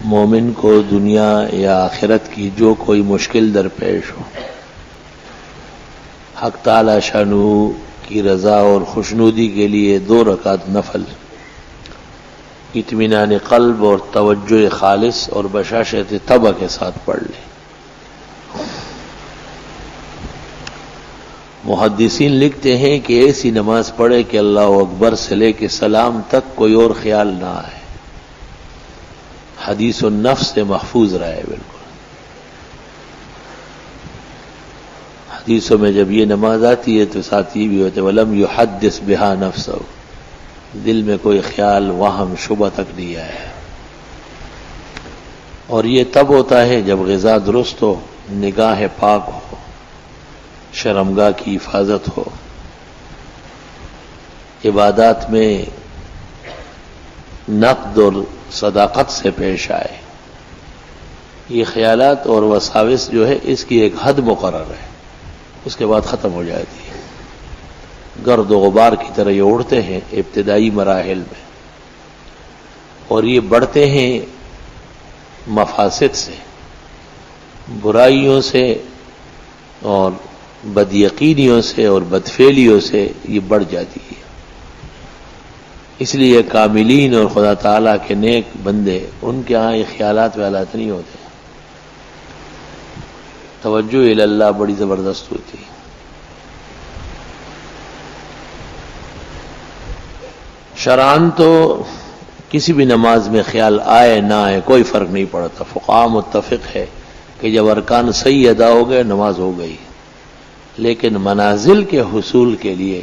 مومن کو دنیا یا آخرت کی جو کوئی مشکل درپیش ہو، حق تعالی شانہ کی رضا اور خوشنودی کے لیے 2 رکعت نفل اطمینان قلب اور توجہ خالص اور بشاشت طبع کے ساتھ پڑھ لے۔ محدثین لکھتے ہیں کہ ایسی نماز پڑھے کہ اللہ اکبر سے لے کے سلام تک کوئی اور خیال نہ آئے، حدیث النفس سے محفوظ رہے بالکل۔ حدیثوں میں جب یہ نماز آتی ہے تو ساتھ یہ بھی ہوتے وَلَمْ يُحَدِّثْ بِهَا نَفْسَهُ، دل میں کوئی خیال وہم شبہ تک نہیں آیا۔ اور یہ تب ہوتا ہے جب غذا درست ہو، نگاہ پاک ہو، شرمگاہ کی حفاظت ہو، عبادات میں نقد اور صداقت سے پیش آئے۔ یہ خیالات اور وساوس جو ہے اس کی ایک حد مقرر ہے، اس کے بعد ختم ہو جاتی ہے۔ گرد و غبار کی طرح یہ اڑتے ہیں ابتدائی مراحل میں، اور یہ بڑھتے ہیں مفاسد سے، برائیوں سے اور بد یقینیوں سے اور بدفعلیوں سے یہ بڑھ جاتی ہے۔ اس لیے کاملین اور خدا تعالیٰ کے نیک بندے، ان کے ہاں یہ خیالات ویالات نہیں ہوتے، توجہ الی اللہ بڑی زبردست ہوتی ہے۔ شرعاً تو کسی بھی نماز میں خیال آئے نہ آئے کوئی فرق نہیں پڑتا، فقہاء متفق ہے کہ جب ارکان صحیح ادا ہو گئے نماز ہو گئی۔ لیکن منازل کے حصول کے لیے،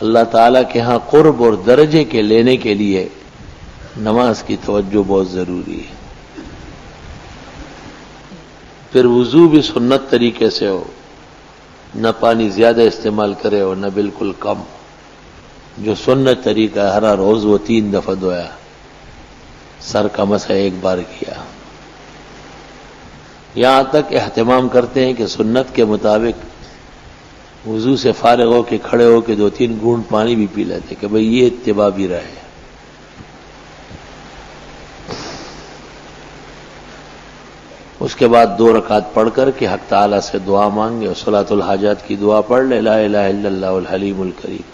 اللہ تعالیٰ کے ہاں قرب اور درجے کے لینے کے لیے نماز کی توجہ بہت ضروری ہے۔ پھر وضو بھی سنت طریقے سے ہو، نہ پانی زیادہ استعمال کرے اور نہ بالکل کم، جو سنت طریقہ ہے ہر روز وہ 3 دفعہ دھویا، سر کا مسح 1 بار کیا۔ یہاں تک اہتمام کرتے ہیں کہ سنت کے مطابق وضو سے فارغ ہو کے کھڑے ہو کے 2-3 گھونٹ پانی بھی پی لیتے کہ بھئی یہ اتباع بھی رہے۔ اس کے بعد 2 رکعت پڑھ کر کے حق تعالیٰ سے دعا مانگے اور صلاۃ الحاجات کی دعا پڑھ لے، لا الہ الا اللہ الحلیم الکریم،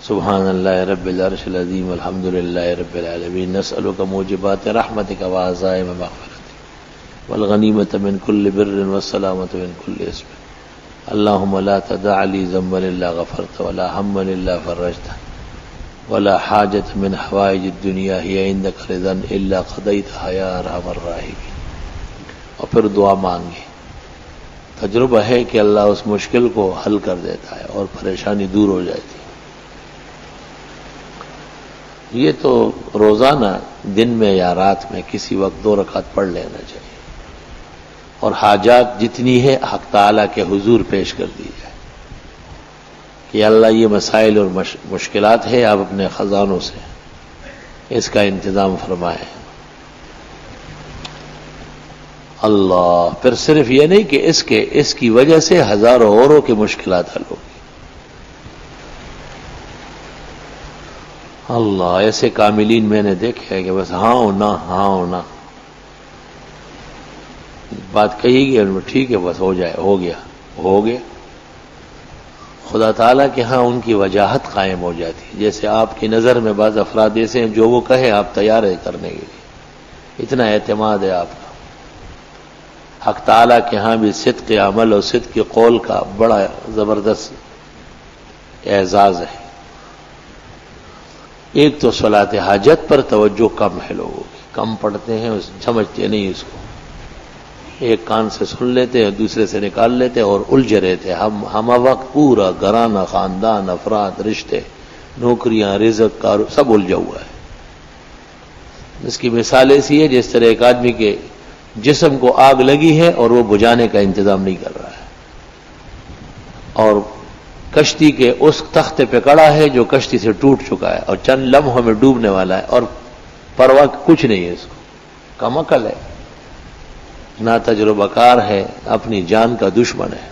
سبحان اللہ رب العرش العظیم، الحمد للہ رب العالمین، نسألک موجبات رحمتک وعزائم مغفرتک والغنیمۃ من کل بر والسلامۃ من کل اسم، اللہم لا تدع لی ذنبا الا غفرت ولا ہما الا فرجت ولا حاجۃ من حوائج الدنیا ہی عندک رضا الا قضیتها یا ارحم الراحمین۔ اور پھر دعا مانگے۔ تجربہ ہے کہ اللہ اس مشکل کو حل کر دیتا ہے اور پریشانی دور ہو جاتی ہے۔ یہ تو روزانہ دن میں یا رات میں کسی وقت 2 رکعت پڑھ لینا چاہیے، اور حاجات جتنی ہے حق تعالیٰ کے حضور پیش کر دی جائے کہ اللہ یہ مسائل اور مشکلات ہے، آپ اپنے خزانوں سے اس کا انتظام فرمائیں۔ اللہ، پھر صرف یہ نہیں کہ اس کی وجہ سے ہزاروں اوروں کی مشکلات حل ہوگی۔ اللہ، ایسے کاملین میں نے دیکھے کہ بس ہاں و نہ ہاں و نہ، بات کہی گئی اور ٹھیک ہے بس ہو جائے، ہو گیا۔ خدا تعالیٰ کے ہاں ان کی وجاہت قائم ہو جاتی ہے۔ جیسے آپ کی نظر میں بعض افراد ایسے ہیں جو وہ کہے آپ تیار ہے کرنے کے لیے، اتنا اعتماد ہے آپ کا۔ حق تعالیٰ کے ہاں بھی صدق عمل اور صدق قول کا بڑا زبردست اعزاز ہے۔ ایک تو صلاۃ حاجت پر توجہ کم ہے، لوگوں کی کم پڑھتے ہیں، سمجھتے نہیں اس کو، ایک کان سے سن لیتے ہیں دوسرے سے نکال لیتے ہیں اور الجھے رہتے ہیں۔ ہم وقت پورا گھرانہ، خاندان، افراد، رشتے، نوکریاں، رزق، کارو سب الجھا ہوا ہے۔ اس کی مثال ایسی ہے جس طرح ایک آدمی کے جسم کو آگ لگی ہے اور وہ بجھانے کا انتظام نہیں کر رہا ہے، اور کشتی کے اس تختے پہ کڑا ہے جو کشتی سے ٹوٹ چکا ہے اور چند لمحوں میں ڈوبنے والا ہے، اور پرواہ کچھ نہیں ہے، اس کو کم عقل ہے، نا تجربہ کار ہے، اپنی جان کا دشمن ہے۔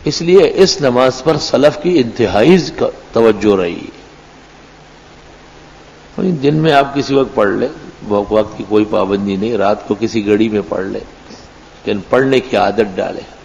اس لیے اس نماز پر سلف کی انتہائی توجہ رہی۔ دن میں آپ کسی وقت پڑھ لیں، وقت کی کوئی پابندی نہیں، رات کو کسی گھڑی میں پڑھ لیں، لیکن پڑھنے کی عادت ڈالیں۔